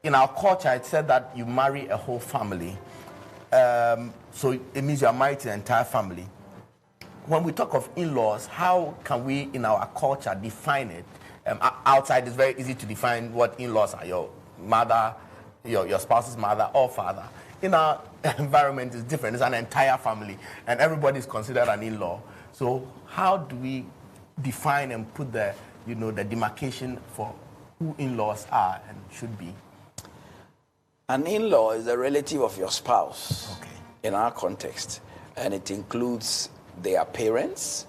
in our culture, it said that you marry a whole family. So it means you are married to the entire family. When we talk of in-laws, how can we, in our culture, define it? Outside, it's very easy to define what in-laws are: your mother, your spouse's mother or father. In our environment, it's different. It's an entire family, and everybody is considered an in-law. So how do we define and put the demarcation for who in-laws are and should be? An in-law is a relative of your spouse, okay, in our context, and it includes their parents,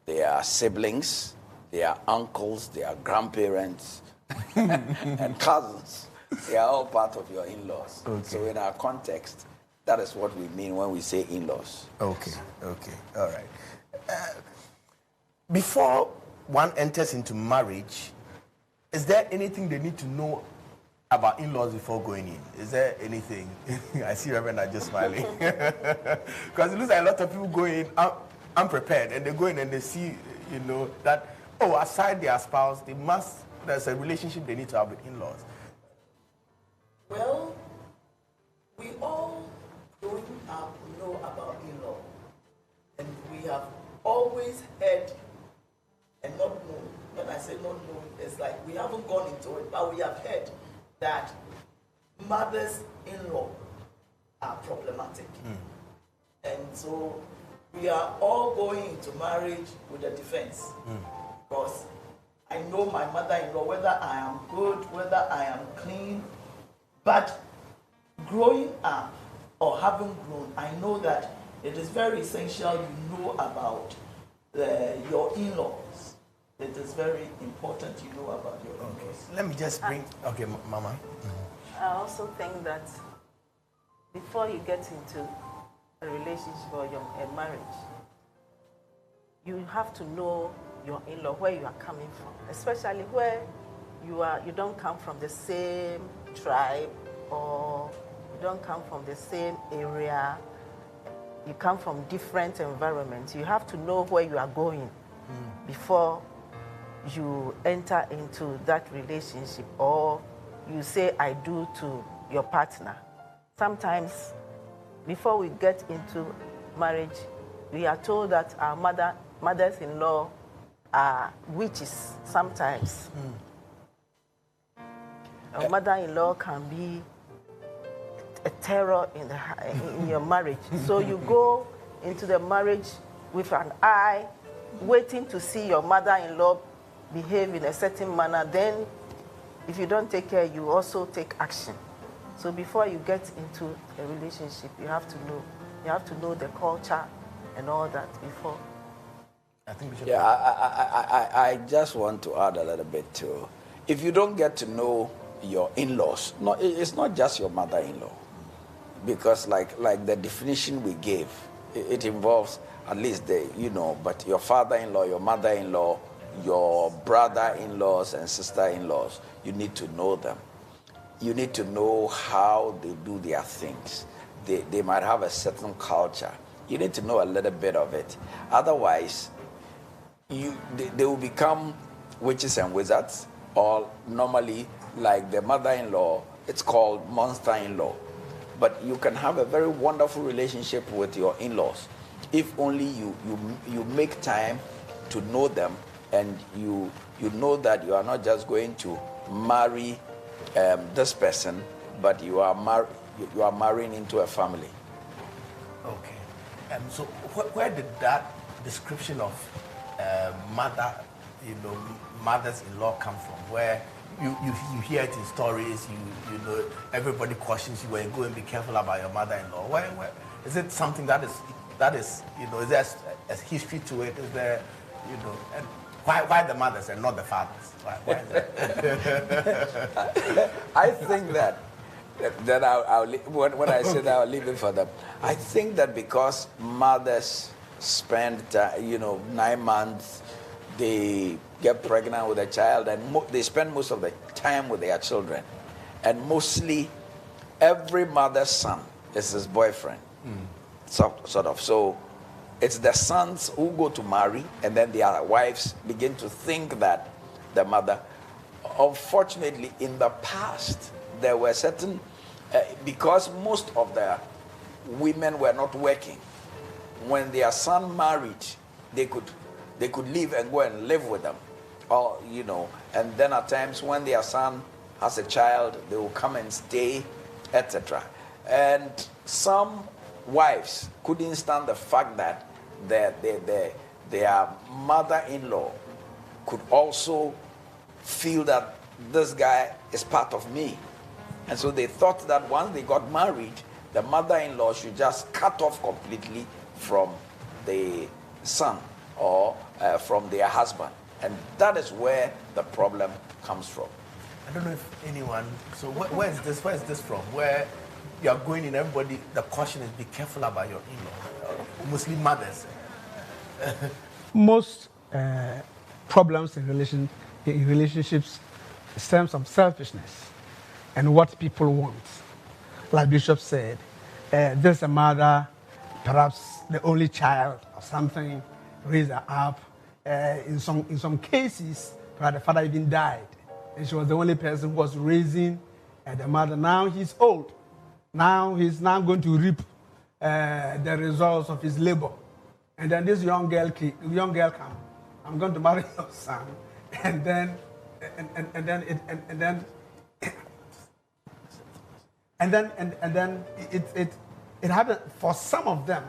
their siblings, their uncles, their grandparents, and cousins. They are all part of your in-laws. Okay. So in our context, that is what we mean when we say in-laws. Okay, all right. Before one enters into marriage, is there anything they need to know about in-laws before going in? Is there anything? I see Reverend are just smiling. Because it looks like a lot of people go in unprepared, and they go in and they see, that, aside their spouse, there's a relationship they need to have with in-laws. Well, we all growing up know about in-law, and we have always heard and not known. When I say not known, it's like we haven't gone into it, but we have heard that mothers-in-law are problematic. And so we are all going into marriage with a defense. Because I know my mother-in-law, whether I am good, whether I am clean, but growing up or having grown, I know that it is very essential you know about your in-laws. It is very important you know about your in-laws. Okay. Let me just bring... Okay, Mama. I also think that before you get into a relationship or a marriage, you have to know your in-law, where you are coming from, especially where you don't come from the same tribe, or you don't come from the same area. You come from different environments. You have to know where you are going before you enter into that relationship, or you say I do to your partner. Sometimes before we get into marriage, we are told that our mothers-in-law are witches sometimes. A mother-in-law can be a terror in your marriage. So you go into the marriage with an eye, waiting to see your mother-in-law behave in a certain manner. Then, if you don't take care, you also take action. So before you get into a relationship, you have to know the culture and all that before. I think we should... Yeah, I just want to add a little bit too. If you don't get to know your in-laws, it's not just your mother-in-law, because like the definition we gave, it involves at least but your father-in-law, your mother-in-law, your brother-in-laws and sister-in-laws, you need to know them. You need to know how they do their things. They might have a certain culture. You need to know a little bit of it. Otherwise, they will become witches and wizards, or normally, like the mother-in-law, it's called monster-in-law. But you can have a very wonderful relationship with your in-laws if only you make time to know them, and you know that you are not just going to marry this person, but you are marrying into a family. Okay. So where did that description of mothers-in-law come from? Where you hear it in stories, you know everybody cautions you when you go and be careful about your mother-in-law. Where is it something that is is there a history to it? Is there and why the mothers and not the fathers? Why is that? I think that when I said I'll leave it for them, I think that because mothers spend 9 months, they get pregnant with a child, and they spend most of the time with their children, and mostly every mother's son is his boyfriend, sort of. So it's the sons who go to marry, and then their wives begin to think that the mother. Unfortunately, in the past, there were certain, because most of the women were not working. When their son married, they could leave and go and live with them, or and then at times when their son has a child, they will come and stay, etc. And some wives couldn't stand the fact that their mother-in-law could also feel that this guy is part of me. And so they thought that once they got married, the mother-in-law should just cut off completely from the son or from their husband. And that is where the problem comes from. I don't know if anyone, so where is this from? Where you are going in, everybody, the caution is be careful about your in-law, Muslim mothers. Most problems in relationships stem from selfishness and what people want. Like Bishop said, there's a mother, perhaps the only child or something, raise her up. In some cases, the father even died, and she was the only person who was raising the mother. Now he's old. Now he's going to reap the results of his labor. And then this young girl comes. I'm going to marry your son, and then it happened for some of them.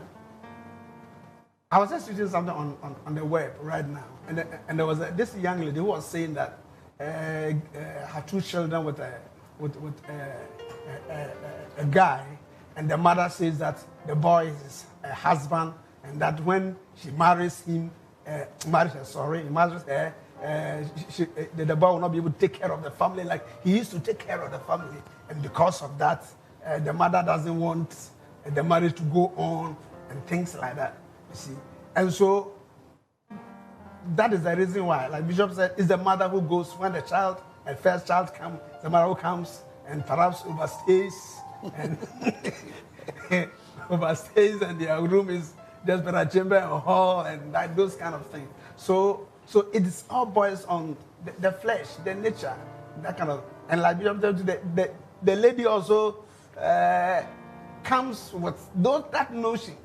I was just reading something on the web right now, and there was this young lady who was saying that her two children with a guy, and the mother says that the boy is her husband, and that when she marries him, the boy will not be able to take care of the family like he used to take care of the family, and because of that, the mother doesn't want the marriage to go on and things like that. You see, and so that is the reason why, like Bishop said, it's the mother who goes when the first child comes, the mother who comes and perhaps overstays and and their room is just a chamber or hall and those kind of things. So it is all boils on the flesh, the nature, that kind of. And like Bishop said, the lady also comes with that notion.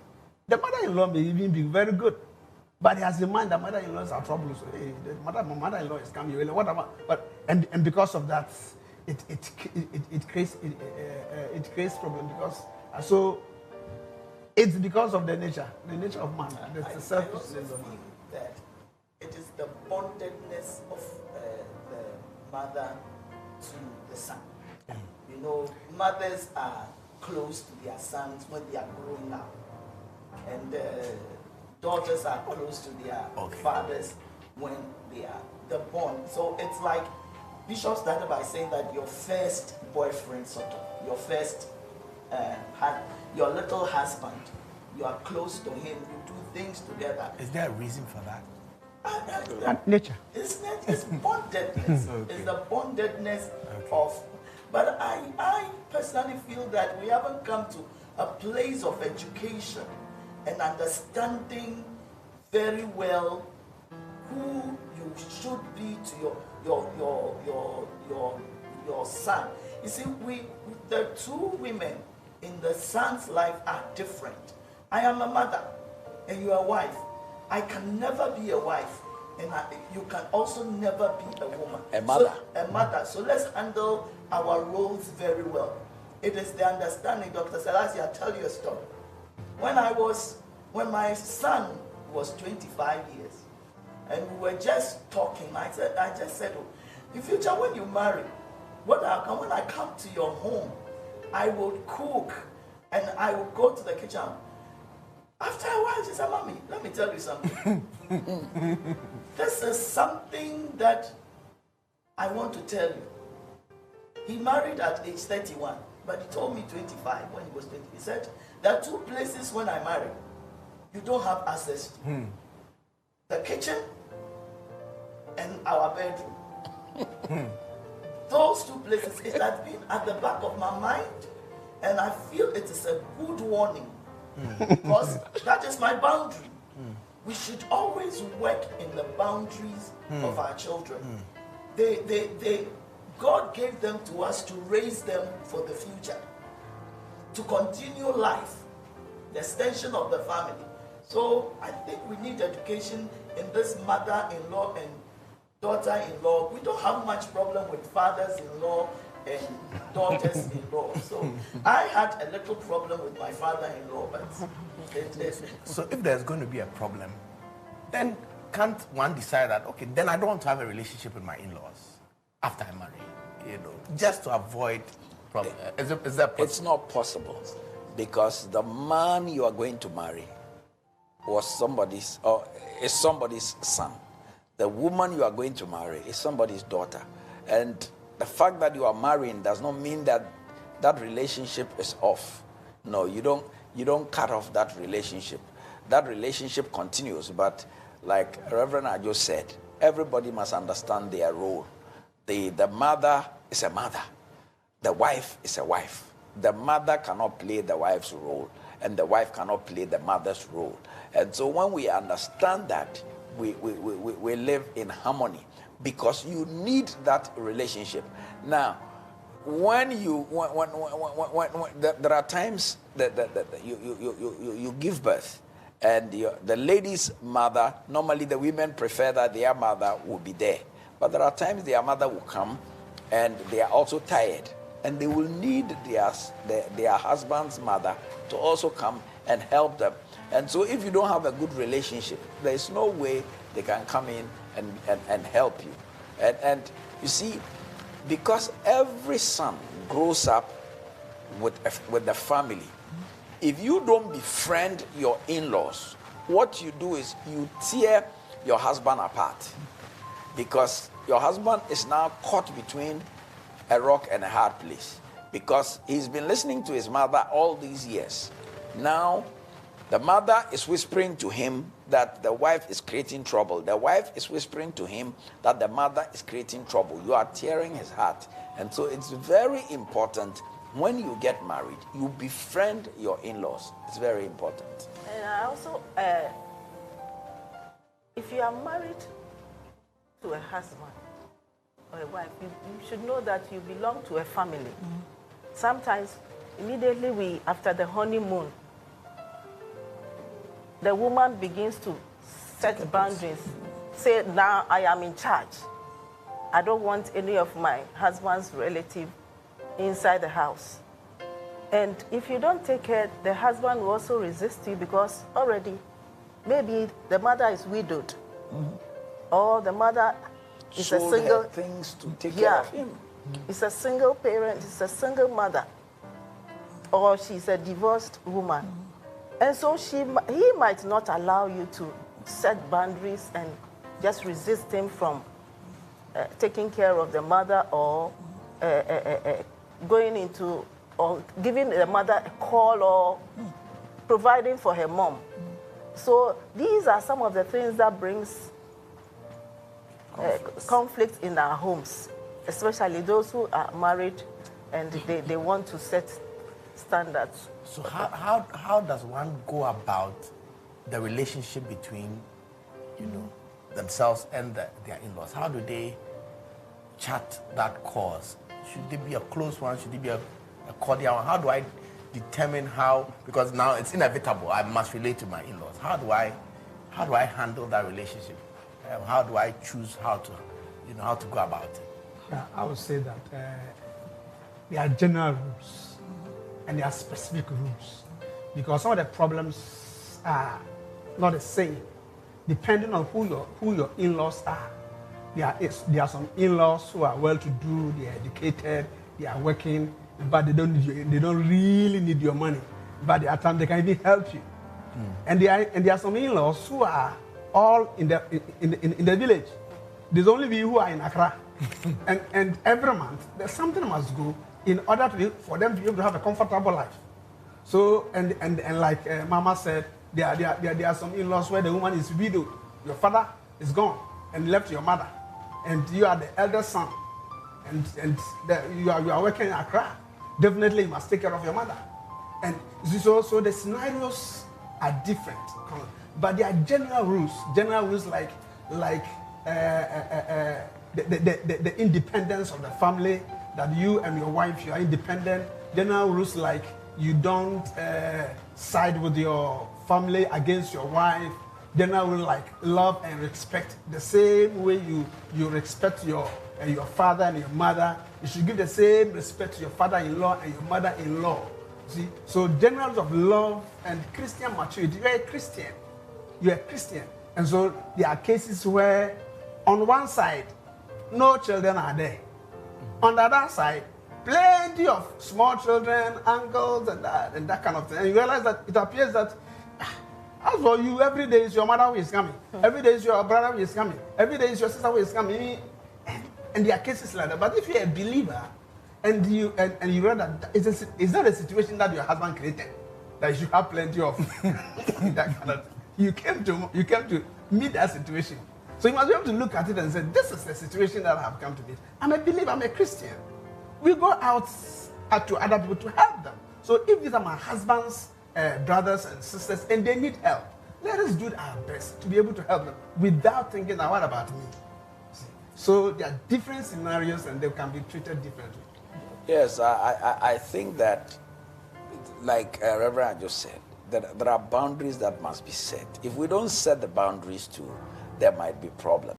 The mother-in-law may even be very good, but he has in mind that mother-in-laws are trouble. So hey, my mother-in-law is coming. Whatever. But and because of that, it creates problem because so it's because of the nature of man. The selfishness of man. That it is the bondedness of the mother to the son. You know, mothers are close to their sons when they are growing up. And daughters are close to their fathers when they are the bond. So it's like Bishop started by saying that your first boyfriend, sort of, your first, your little husband, you are close to him, you do things together. Is there a reason for that? Nature. It's bondedness. Okay. It's the bondedness of. But I personally feel that we haven't come to a place of education and understanding very well who you should be to your son. You see, the two women in the son's life are different. I am a mother, and you are a wife. I can never be a wife, and you can also never be a woman. A mother. So, a mother. So let's handle our roles very well. It is the understanding, Dr. Selassie, I'll tell you a story. When my son was 25 years, and we were just talking, I just said, oh, in future when you marry, when I come to your home, I will cook and I will go to the kitchen. After a while, she said, Mommy, let me tell you something. This is something that I want to tell you. He married at age 31, but he told me 25 when he was 20. He said, there are two places when I marry you don't have access to. The kitchen and our bedroom. Those two places, it has been at the back of my mind, and I feel it is a good warning because that is my boundary. We should always work in the boundaries of our children. They God gave them to us to raise them for the future, to continue life, the extension of the family. So I think we need education in this mother-in-law and daughter-in-law. We don't have much problem with fathers-in-law and daughters-in-law. So I had a little problem with my father-in-law, but so if there's going to be a problem, then can't one decide that, okay, then I don't want to have a relationship with my in-laws after I marry, just to avoid problem? Is that possible? It's not possible, because the man you are going to marry is somebody's son. The woman you are going to marry is somebody's daughter. And the fact that you are marrying does not mean that that relationship is off. No, you don't cut off that relationship. That relationship continues, but like Reverend Ajo said, everybody must understand their role. The mother is a mother. The wife is a wife. The mother cannot play the wife's role, and the wife cannot play the mother's role. And so when we understand that, we live in harmony, because you need that relationship. Now, when there are times that you give birth, and the lady's mother, normally the women prefer that their mother will be there. But there are times their mother will come and they are also tired, and they will need their husband's mother to also come and help them. And so if you don't have a good relationship, there is no way they can come in and help you. And you see, because every son grows up with the family, if you don't befriend your in-laws, what you do is you tear your husband apart, because your husband is now caught between a rock and a hard place, because he's been listening to his mother all these years. Now, the mother is whispering to him that the wife is creating trouble. The wife is whispering to him that the mother is creating trouble. You are tearing his heart. And so it's very important, when you get married, you befriend your in-laws. It's very important. And I also, if you are married to a husband or a wife, you should know that you belong to a family. Mm-hmm. Sometimes, immediately after the honeymoon, the woman begins to set boundaries. Say, now I am in charge. I don't want any of my husband's relative inside the house. And if you don't take care, the husband will also resist you, because already maybe the mother is widowed, or the mother is a single things to take care of him. It's a single parent, it's a single mother, or she's a divorced woman. And so he might not allow you to set boundaries and just resist him from taking care of the mother, or going into, or giving the mother a call, or providing for her mom. So these are some of the things that brings conflict in our homes, especially those who are married and they want to set standards. So how does one go about the relationship between, themselves and their in-laws? How do they chart that course? Should they be a close one? Should they be a cordial one? How do I determine how? Because now it's inevitable. I must relate to my in-laws. How do I handle that relationship? How do I choose how to go about it? Yeah, I would say that there are general rules and there are specific rules, because some of the problems are not the same depending on who your in-laws are. There are some in-laws who are well-to-do, they are educated, they are working, but they don't really need your money. But at times they can even help you. And there are some in-laws who are all in the village. There's only you who are in Accra. and every month something must go in order for them to be able to have a comfortable life. So and like Mama said, there are some in-laws where the woman is widowed. Your father is gone and left your mother, and you are the eldest son, and you are working in Accra. Definitely you must take care of your mother. And so the scenarios are different, but there are general rules like the independence of the family, that you and your wife, you are independent. General rules like you don't side with your family against your wife. General rule like love and respect. The same way you respect your father and your mother, you should give the same respect to your father-in-law and your mother-in-law. See, so generals of love and Christian maturity. You are a Christian. You are a Christian, and so there are cases where, on one side, no children are there. On the other side, plenty of small children, uncles, and that kind of thing. And you realize that it appears that, as for you, every day is your mother who is coming. Every day is your brother who is coming. Every day is your sister who is coming. And there are cases like that. But if you're a believer, and you realize that it's not a situation that your husband created, that you should have plenty of that kind of thing. You came to meet that situation. So you must be able to look at it and say, this is the situation that I have come to meet. I'm a believer, I'm a Christian. We go out to other people to help them. So if these are my husband's brothers and sisters and they need help, let us do our best to be able to help them without thinking, now what about me? So there are different scenarios and they can be treated differently. Yes, I think that, like Reverend just said, that there are boundaries that must be set. If we don't set the boundaries too, there might be problems.